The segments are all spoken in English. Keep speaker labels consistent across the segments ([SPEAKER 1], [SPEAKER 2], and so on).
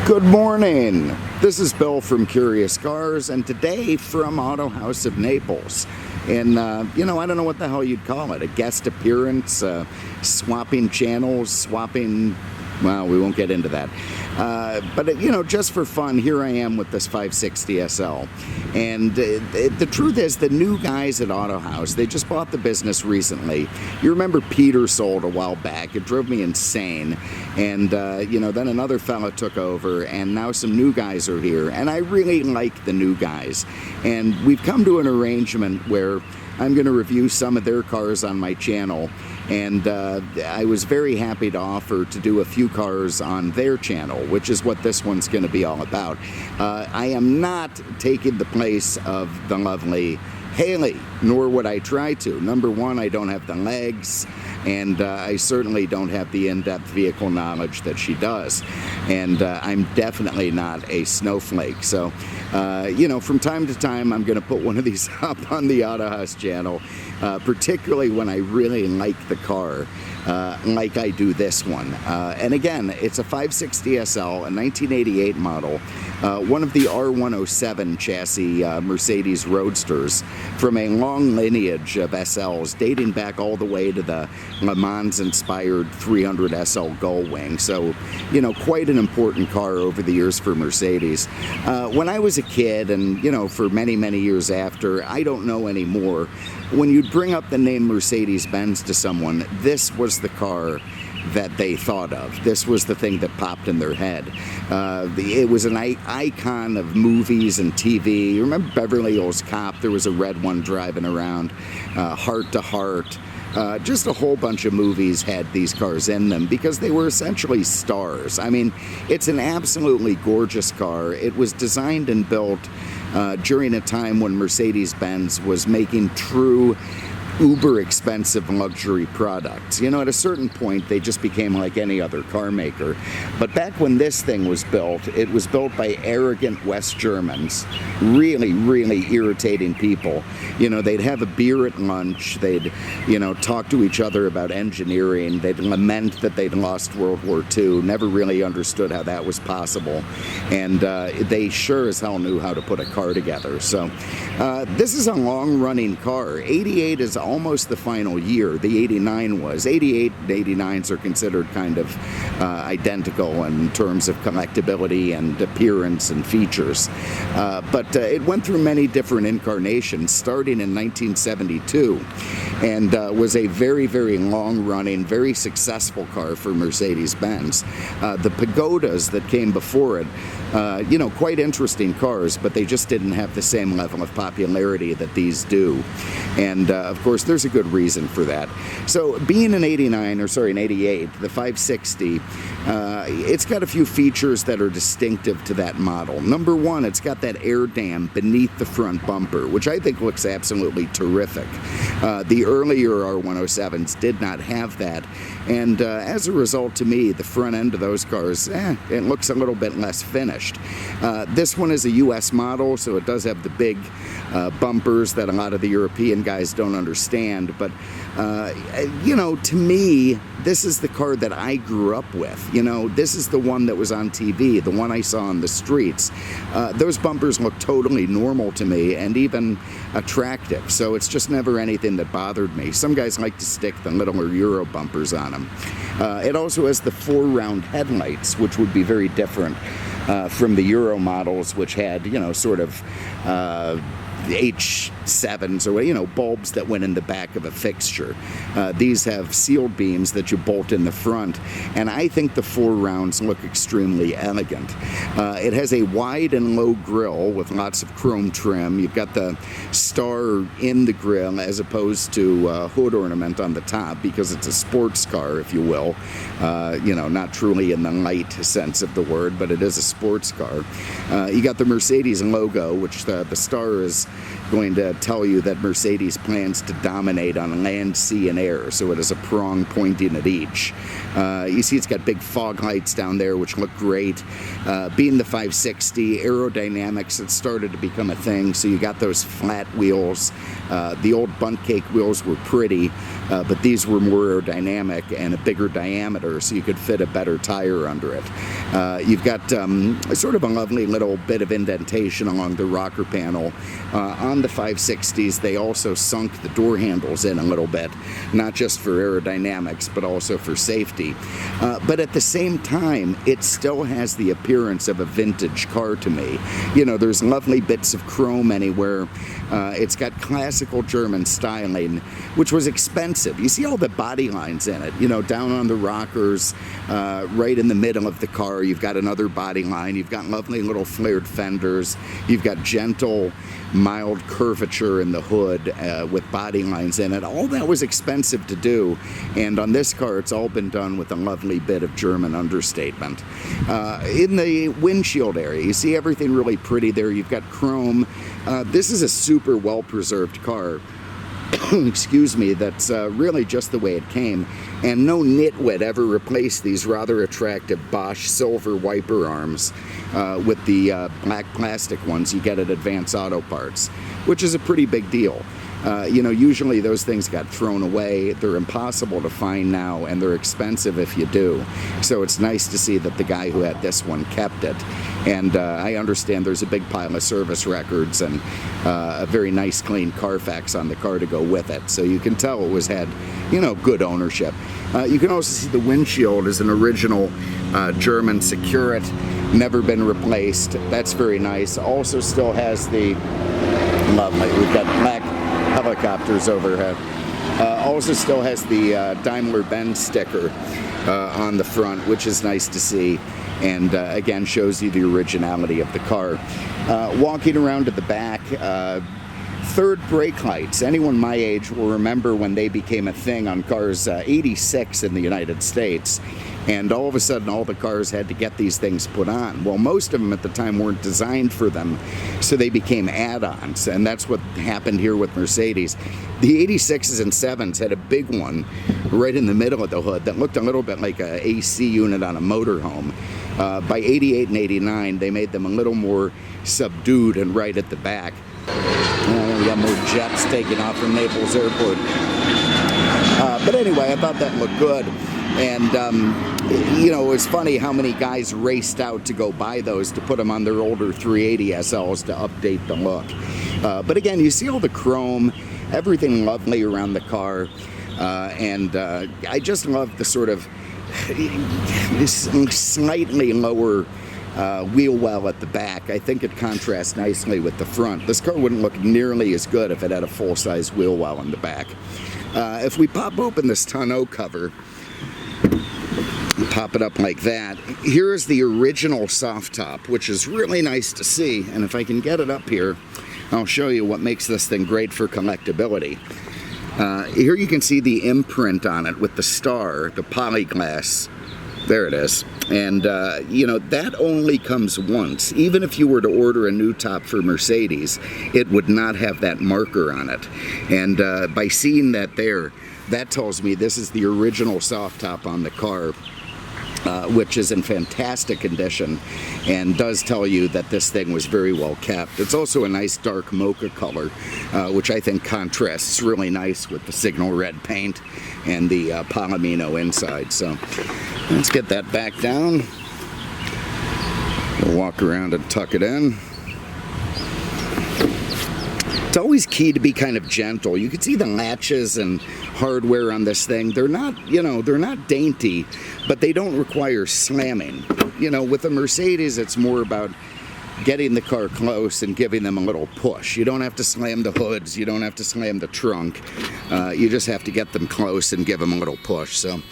[SPEAKER 1] Good morning. This is Bill from Curious Cars, and today from Autohaus of Naples. And, I don't know what the hell you'd call it. A guest appearance, swapping channels, swapping... Well, we won't get into that. But just for fun, here I am with this 560 SL. And the truth is, the new guys at Autohaus, they just bought the business recently. You remember Peter sold a while back. It drove me insane. And, then another fella took over, and now some new guys are here. And I really like the new guys. And we've come to an arrangement where I'm going to review some of their cars on my channel. And I was very happy to offer to do a few cars on their channel, which is what this one's going to be all about. I am not taking the place of the lovely Haley, nor would I try to. Number one, I don't have the legs, and I certainly don't have the in-depth vehicle knowledge that she does. And I'm definitely not a snowflake. So, from time to time, I'm going to put one of these up on the Autohaus channel, particularly when I really like the car, like I do this one. And again, it's a 560 SL, a 1988 model, one of the R107 chassis Mercedes Roadsters from a long lineage of SLs dating back all the way to the Le Mans-inspired 300 SL Gullwing. So, quite an important car over the years for Mercedes. When I was a kid, and, for many, many years after, I don't know anymore, when you'd bring up the name Mercedes-Benz to someone, this was the car that they thought of. This was the thing that popped in their head. It was an icon of movies and TV. You remember Beverly Hills Cop? There was a red one driving around. Heart to Heart. Just a whole bunch of movies had these cars in them because they were essentially stars. I mean, it's an absolutely gorgeous car. It was designed and built during a time when Mercedes-Benz was making true uber expensive luxury products. At a certain point, they just became like any other car maker. But back when this thing was built, it was built by arrogant West Germans, really, really irritating people. They'd have a beer at lunch, they'd, talk to each other about engineering, they'd lament that they'd lost World War II, never really understood how that was possible, and they sure as hell knew how to put a car together. So this is a long-running car. 88 is almost the final year. The 89 was. 88 and 89s are considered kind of identical in terms of collectability and appearance and features. But it went through many different incarnations, starting in 1972, and was a very, very long-running, very successful car for Mercedes-Benz. The Pagodas that came before it, quite interesting cars, but they just didn't have the same level of popularity that these do. And of course, there's a good reason for that. So being an 88, the 560, it's got a few features that are distinctive to that model. Number one, it's got that air dam beneath the front bumper, which I think looks absolutely terrific. The earlier R107s did not have that. And as a result, to me, the front end of those cars, it looks a little bit less finished. This one is a US model, so it does have the big bumpers that a lot of the European guys don't understand. But, to me, this is the car that I grew up with. This is the one that was on TV, the one I saw on the streets. Those bumpers look totally normal to me and even attractive. So it's just never anything that bothered me. Some guys like to stick the littler Euro bumpers on them. It also has the 4-round headlights, which would be very different from the Euro models, which had, sort of H7s or, bulbs that went in the back of a fixture. These have sealed beams that you bolt in the front, and I think the 4 rounds look extremely elegant. It has a wide and low grille with lots of chrome trim. You've got the star in the grille as opposed to hood ornament on the top because it's a sports car, if you will. Not truly in the light sense of the word, but it is a sports car. You got the Mercedes logo, which the star is going to tell you that Mercedes plans to dominate on land, sea, and air, so it has a prong pointing at each. You see it's got big fog lights down there, which look great. Being the 560, aerodynamics had started to become a thing, so you got those flat wheels. The old bunt cake wheels were pretty, but these were more aerodynamic and a bigger diameter, so you could fit a better tire under it. You've got sort of a lovely little bit of indentation along the rocker panel. On the 560s, they also sunk the door handles in a little bit, not just for aerodynamics, but also for safety. But at the same time, it still has the appearance of a vintage car to me. You know, there's lovely bits of chrome anywhere. It's got classical German styling, which was expensive. You see all the body lines in it, you know, down on the rockers, right in the middle of the car, you've got another body line. You've got lovely little flared fenders. You've got gentle, mild curvature in the hood with body lines in it. All that was expensive to do, and on this car, it's all been done with a lovely bit of German understatement. In the windshield area, you see everything really pretty there. You've got chrome. This is a super well-preserved car. Excuse me, that's really just the way it came, and no nitwit ever replaced these rather attractive Bosch silver wiper arms with the black plastic ones you get at Advance Auto Parts, which is a pretty big deal. You know, usually those things got thrown away. They're impossible to find now, and they're expensive if you do. So it's nice to see that the guy who had this one kept it. And I understand there's a big pile of service records and a very nice clean Carfax on the car to go with it. So you can tell it was had, you know, good ownership. You can also see the windshield is an original German Security, never been replaced. That's very nice. Also still has the, lovely, we've got black helicopters overhead. Also still has the Daimler-Benz sticker on the front, which is nice to see, and again shows you the originality of the car. Walking around to the back, third brake lights. Anyone my age will remember when they became a thing on cars 86 in the United States. And all of a sudden, all the cars had to get these things put on. Well, most of them at the time weren't designed for them, so they became add-ons, and that's what happened here with Mercedes. The 86s and 7s had a big one right in the middle of the hood that looked a little bit like an AC unit on a motorhome. By 88 and 89, they made them a little more subdued and right at the back. We got more jets taking off from Naples Airport. But anyway, I thought that looked good. And, you know, it was funny how many guys raced out to go buy those to put them on their older 380 SLs to update the look. But again, you see all the chrome, everything lovely around the car. And I just love the sort of this slightly lower wheel well at the back. I think it contrasts nicely with the front. This car wouldn't look nearly as good if it had a full-size wheel well in the back. If we pop open this tonneau cover, pop it up like that, here is the original soft top, which is really nice to see. And if I can get it up here, I'll show you what makes this thing great for collectability. Here you can see the imprint on it with the star, the polyglass. There it is. And, you know, that only comes once. Even if you were to order a new top for Mercedes, it would not have that marker on it. And by seeing that there, that tells me this is the original soft top on the car, which is in fantastic condition and does tell you that this thing was very well kept. It's also a nice dark mocha color, which I think contrasts really nice with the signal red paint and the Palomino inside. So let's get that back down. We'll walk around and tuck it in. It's always key to be kind of gentle. You can see the latches and hardware on this thing. They're not, you know, they're not dainty, but they don't require slamming. You know, with a Mercedes, it's more about getting the car close and giving them a little push. You don't have to slam the hoods. You don't have to slam the trunk. You just have to get them close and give them a little push. So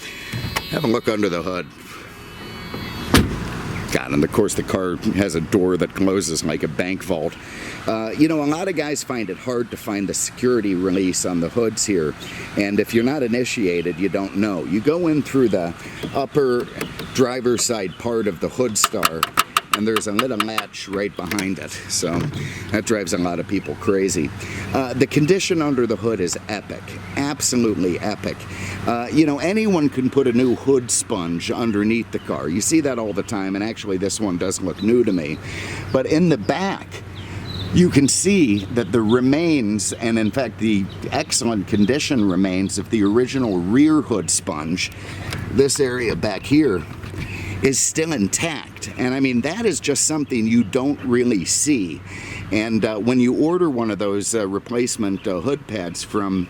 [SPEAKER 1] have a look under the hood. God, and of course the car has a door that closes like a bank vault. You know, a lot of guys find it hard to find the security release on the hoods here, and if you're not initiated, you don't know. You go in through the upper driver's side part of the hood star, and there's a little latch right behind it, so that drives a lot of people crazy. The condition under the hood is epic, absolutely epic. You know, anyone can put a new hood sponge underneath the car. You see that all the time, and actually this one does look new to me. But in the back, you can see that the remains, and in fact the excellent condition remains of the original rear hood sponge, this area back here, is still intact. And I mean, that is just something you don't really see. And when you order one of those replacement hood pads from,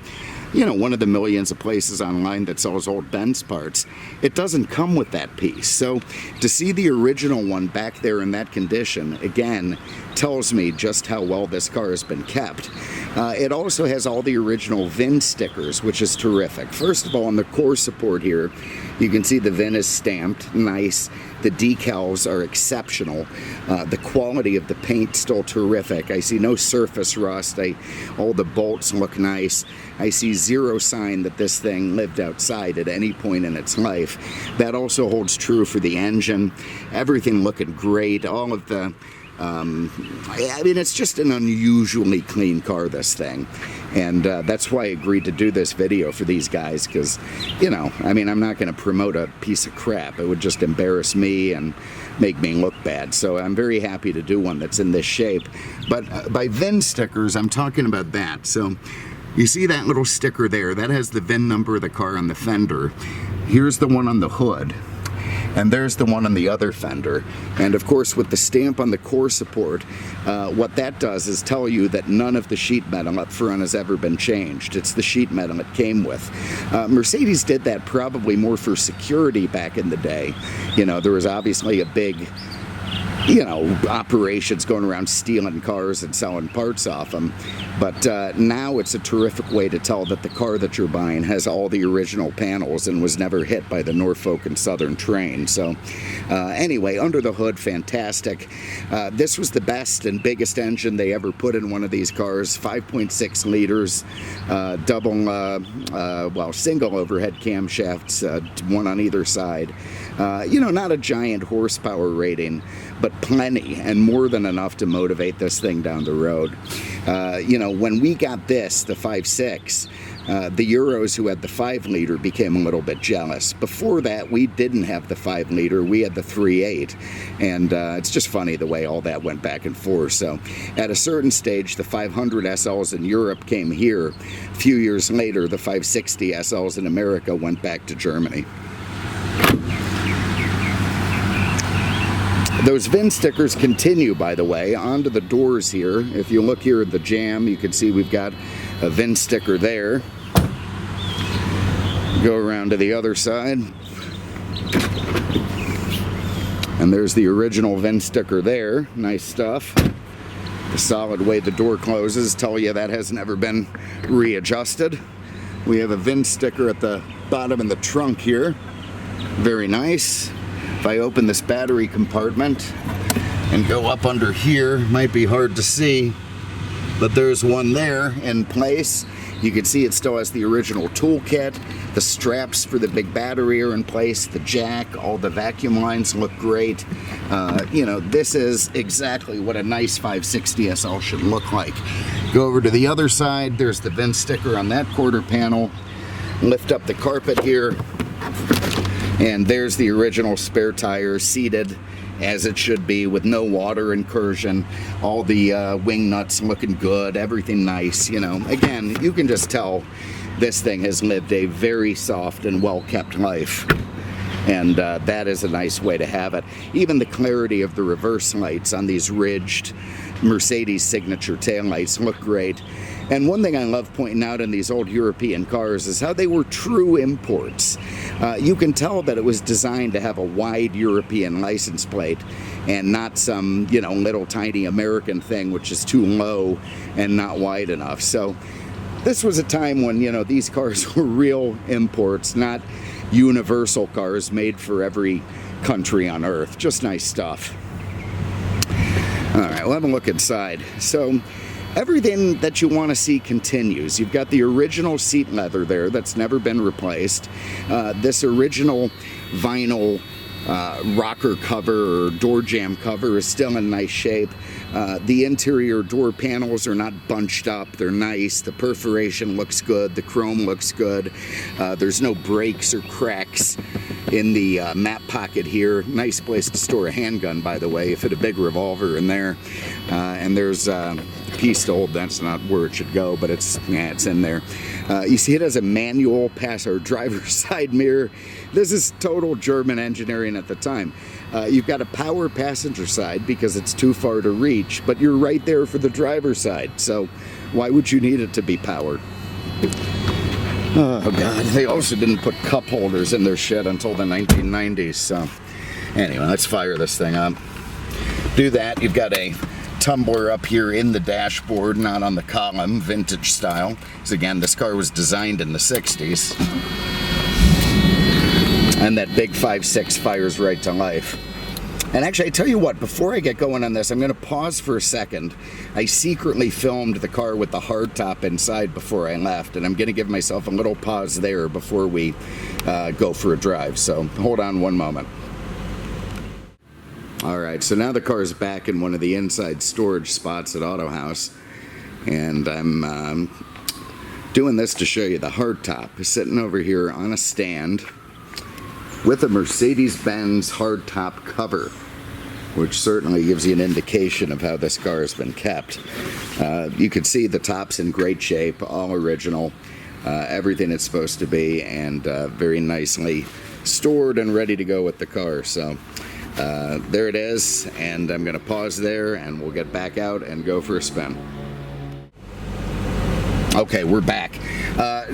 [SPEAKER 1] you know, one of the millions of places online that sells old Benz parts, it doesn't come with that piece. So to see the original one back there in that condition, again, tells me just how well this car has been kept. It also has all the original VIN stickers, which is terrific. First of all, on the core support here, you can see the VIN is stamped, nice. The decals are exceptional. The quality of the paint still terrific. I see no surface rust. All the bolts look nice. I see zero sign that this thing lived outside at any point in its life. That also holds true for the engine. Everything looking great. All of the I mean, it's just an unusually clean car, this thing. And that's why I agreed to do this video for these guys, because, you know, I mean, I'm not going to promote a piece of crap. It would just embarrass me and make me look bad. So I'm very happy to do one that's in this shape. But by VIN stickers, I'm talking about that. So you see that little sticker there? That has the VIN number of the car on the fender. Here's the one on the hood. And there's the one on the other fender. And of course, with the stamp on the core support, what that does is tell you that none of the sheet metal up front has ever been changed. It's the sheet metal it came with. Mercedes did that probably more for security back in the day. You know, there was obviously a big, you know, operations going around stealing cars and selling parts off them. But now it's a terrific way to tell that the car that you're buying has all the original panels and was never hit by the Norfolk and Southern train. So anyway, under the hood, fantastic. This was the best and biggest engine they ever put in one of these cars, 5.6 liters, single overhead camshafts, one on either side. You know, not a giant horsepower rating, but plenty and more than enough to motivate this thing down the road. You know, when we got this, the 5.6, the Euros who had the 5 liter became a little bit jealous. Before that, we didn't have the 5 liter, we had the 3.8. And it's just funny the way all that went back and forth. So at a certain stage, the 500 SLs in Europe came here. A few years later, the 560 SLs in America went back to Germany. Those VIN stickers continue, by the way, onto the doors here. If you look here at the jamb, you can see we've got a VIN sticker there. Go around to the other side. And there's the original VIN sticker there. Nice stuff. The solid way the door closes tell you that has never been readjusted. We have a VIN sticker at the bottom of the trunk here. Very nice. If I open this battery compartment and go up under here, might be hard to see, but there's one there in place. You can see it still has the original toolkit. The straps for the big battery are in place. The jack, all the vacuum lines look great. You know, this is exactly what a nice 560 SL should look like. Go over to the other side. There's the VIN sticker on that quarter panel. Lift up the carpet here. And there's the original spare tire seated as it should be, with no water incursion. All the wing nuts looking good, everything nice. You know, again, you can just tell this thing has lived a very soft and well-kept life. And that is a nice way to have it. Even the clarity of the reverse lights on these ridged Mercedes signature taillights look great. And one thing I love pointing out in these old European cars is how they were true imports. You can tell that it was designed to have a wide European license plate and not some, you know, little tiny American thing which is too low and not wide enough. So this was a time when, you know, these cars were real imports, not universal cars made for every country on earth. Just nice stuff. All right, we'll have a look inside. So everything that you want to see continues. You've got the original seat leather there that's never been replaced. This original vinyl rocker cover or door jamb cover is still in nice shape. The interior door panels are not bunched up. They're nice. The perforation looks good. The chrome looks good. There's no breaks or cracks. in the map pocket here. Nice place to store a handgun, by the way. You fit a big revolver in there. And there's a piece to hold. That's not where it should go, but it's in there. You see it has a manual driver's side mirror. This is total German engineering at the time. You've got a power passenger side because it's too far to reach, but you're right there for the driver's side. So why would you need it to be powered? Oh God, they also didn't put cup holders in their shit until the 1990s. So anyway, let's fire this thing up. Do that. You've got a tumbler up here in the dashboard, not on the column, vintage style. Because again, this car was designed in the 60s. And that big 5.6 fires right to life. And actually, I tell you what, before I get going on this, I'm going to pause for a second. I secretly filmed the car with the hardtop inside before I left, and I'm going to give myself a little pause there before we go for a drive. So hold on one moment. All right, so now the car is back in one of the inside storage spots at Autohaus, and I'm doing this to show you the hardtop. It's sitting over here on a stand with a Mercedes-Benz hardtop cover, which certainly gives you an indication of how this car has been kept. You can see the top's in great shape, all original, everything it's supposed to be, and very nicely stored and ready to go with the car. So there it is, and I'm going to pause there and we'll get back out and go for a spin. Okay, we're back.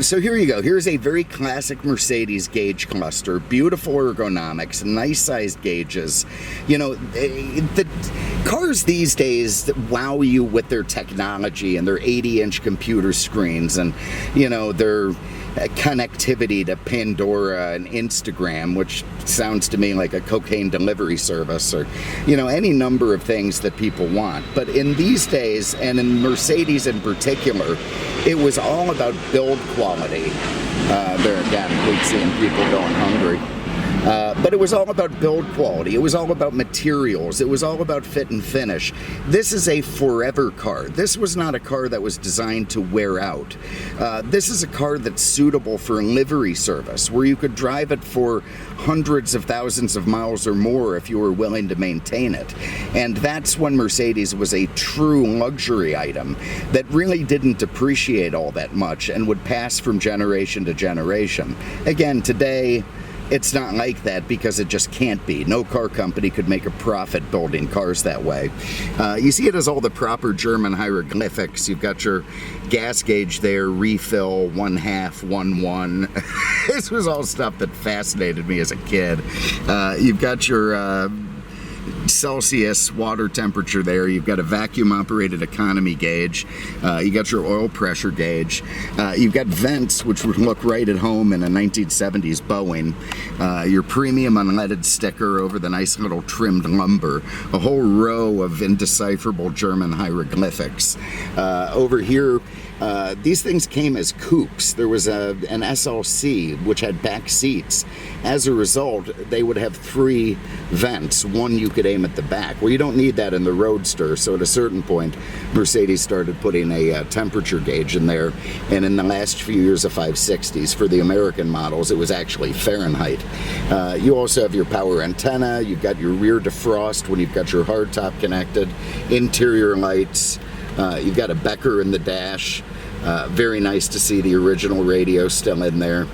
[SPEAKER 1] So here you go. Here's a very classic Mercedes gauge cluster. Beautiful ergonomics, nice sized gauges. You know, the cars these days wow you with their technology and their 80-inch computer screens and, you know, their connectivity to Pandora and Instagram, which sounds to me like a cocaine delivery service, or, you know, any number of things that people want. But in these days, and in Mercedes in particular, it was all about build quality. There again, we've seen people going hungry. But it was all about build quality. It was all about materials. It was all about fit and finish. This is a forever car. This was not a car that was designed to wear out. This is a car that's suitable for livery service, where you could drive it for hundreds of thousands of miles or more if you were willing to maintain it. And that's when Mercedes was a true luxury item that really didn't depreciate all that much and would pass from generation to generation. Again, today, it's not like that because it just can't be. No car company could make a profit building cars that way. You see it as all the proper German hieroglyphics. You've got your gas gauge there, refill, 1/2, 1/1. This was all stuff that fascinated me as a kid. You've got your Celsius water temperature there. You've got a vacuum operated economy gauge. You got your oil pressure gauge. You've got vents, which would look right at home in a 1970s Boeing. Your premium unleaded sticker over the nice little trimmed lumbar. A whole row of indecipherable German hieroglyphics. Over here, these things came as coupes. There was an SLC which had back seats. As a result, they would have 3 vents. One you could aim at the back. Well, you don't need that in the Roadster, so at a certain point, Mercedes started putting a temperature gauge in there, and in the last few years of 560s, for the American models, it was actually Fahrenheit. You also have your power antenna. You've got your rear defrost when you've got your hardtop connected, interior lights. You've got a Becker in the dash. Very nice to see the original radio still in there.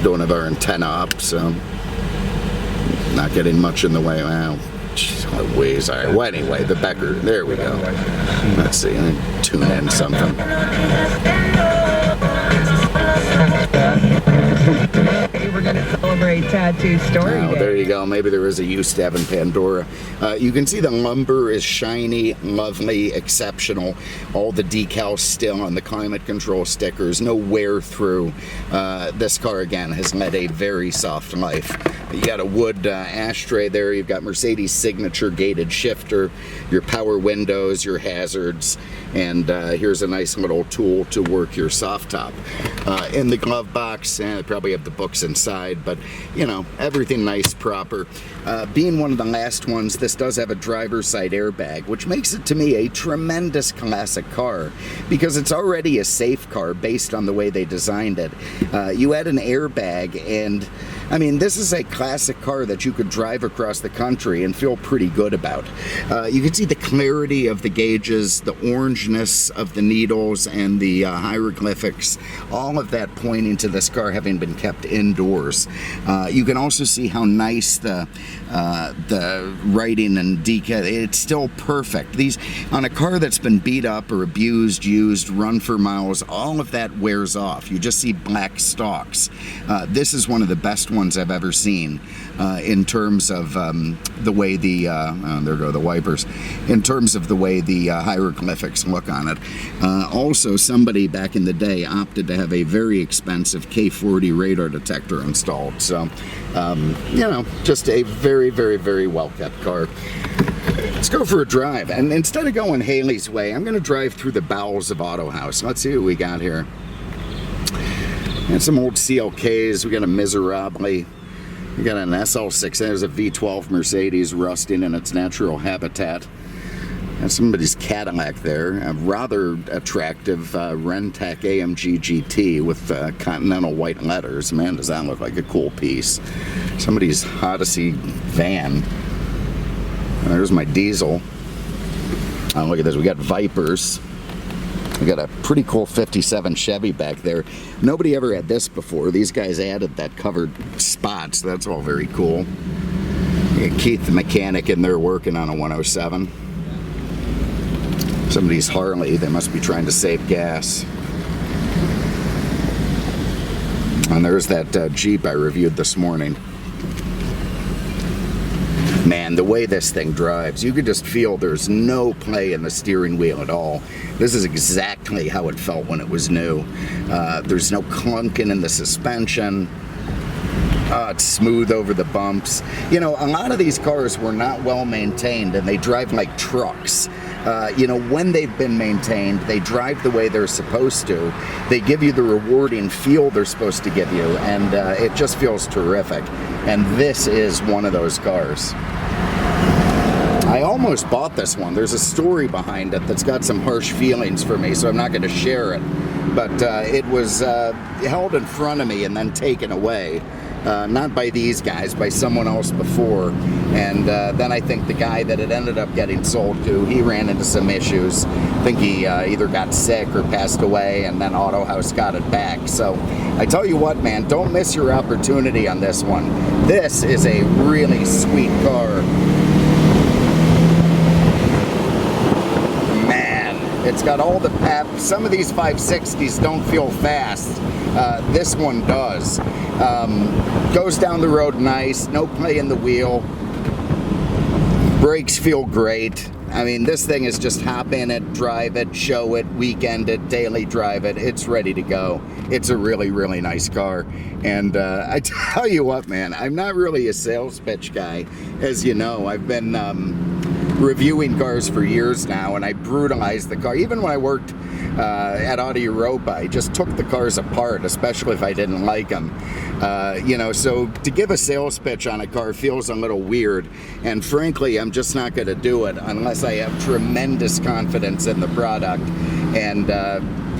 [SPEAKER 1] Don't have our antenna up, so not getting much in the way. Wow, Louise. All right. Well, anyway, the Becker. There we go. Let's see. Tune in something.
[SPEAKER 2] We're going to celebrate Tattoo Story Day.
[SPEAKER 1] There you go. Maybe there was a used to have in Pandora. You can see the lumbar is shiny, lovely, exceptional. All the decals still on the climate control stickers. No wear through. This car, again, has led a very soft life. You got a wood ashtray there. You've got Mercedes signature gated shifter, your power windows, your hazards, and here's a nice little tool to work your soft top. In the glove box, probably have the books inside, but you know, everything nice, proper. Being one of the last ones, this does have a driver's side airbag, which makes it to me a tremendous classic car because it's already a safe car based on the way they designed it. You add an airbag, and I mean, this is a classic car that you could drive across the country and feel pretty good about. You can see the clarity of the gauges, the orangeness of the needles, and the hieroglyphics, all of that pointing to this car having been kept indoors. You can also see how nice the writing and decal, it's still perfect. These, on a car that's been beat up or abused, used, run for miles, all of that wears off. You just see black stalks. This is one of the best ones I've ever seen in terms of the way the, there go the wipers, in terms of the way the hieroglyphics look on it. Also, somebody back in the day opted to have a very expensive K40 radar detector installed. So, you know, just a very, very, very well-kept car. Let's go for a drive. And instead of going Haley's way, I'm going to drive through the bowels of Autohaus. Let's see what we got here. And some old CLKs. We got a Miserable. We got an SL6. There's a V12 Mercedes rusting in its natural habitat. And somebody's Cadillac there. A rather attractive Rentec AMG GT with continental white letters. Man, does that look like a cool piece. Somebody's Odyssey van. And there's my diesel. Oh, look at this. We got Vipers. We got a pretty cool 57 Chevy back there. Nobody ever had this before. These guys added that covered spot, so that's all very cool. You got Keith the mechanic in there working on a 107. Somebody's Harley. They must be trying to save gas. And there's that Jeep I reviewed this morning. Man, the way this thing drives, you could just feel there's no play in the steering wheel at all. This is exactly how it felt when it was new. There's no clunking in the suspension. It's smooth over the bumps. You know, a lot of these cars were not well maintained and they drive like trucks. You know, when they've been maintained, they drive the way they're supposed to. They give you the rewarding feel they're supposed to give you, and it just feels terrific. And this is one of those cars. I almost bought this one. There's a story behind it that's got some harsh feelings for me, so I'm not going to share it. But it was held in front of me and then taken away. Not by these guys, by someone else before. And then I think the guy that it ended up getting sold to, he ran into some issues. I think he either got sick or passed away, and then Autohaus got it back. So I tell you what, man, don't miss your opportunity on this one. This is a really sweet car. It's got all the pep. Some of these 560s don't feel fast. This one does. Goes down the road nice, no play in the wheel. Brakes feel great. I mean, this thing is just hop in it, drive it, show it, weekend it, daily drive it. It's ready to go. It's a really, really nice car. And I tell you what, man, I'm not really a sales pitch guy. As you know, I've been reviewing cars for years now, and I brutalized the car. Even when I worked at Auto Europa, I just took the cars apart, especially if I didn't like them. You know, so to give a sales pitch on a car feels a little weird, and frankly, I'm just not going to do it unless I have tremendous confidence in the product. And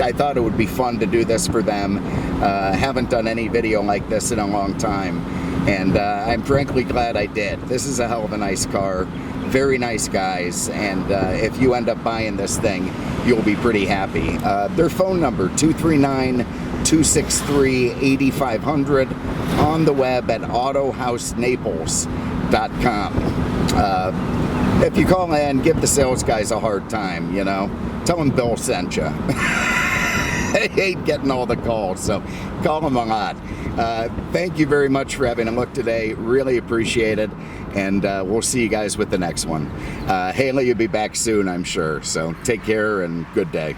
[SPEAKER 1] I thought it would be fun to do this for them. Haven't done any video like this in a long time, and I'm frankly glad I did. This is a hell of a nice car. Very nice guys, and if you end up buying this thing, you'll be pretty happy. Their phone number, 239-263-8500, on the web at autohausnaples.com. If you call in, give the sales guys a hard time, you know. Tell them Bill sent you. I hate getting all the calls, so call them a lot. Thank you very much for having a look today. Really appreciate it. And we'll see you guys with the next one. Haley will be back soon, I'm sure. So take care and good day.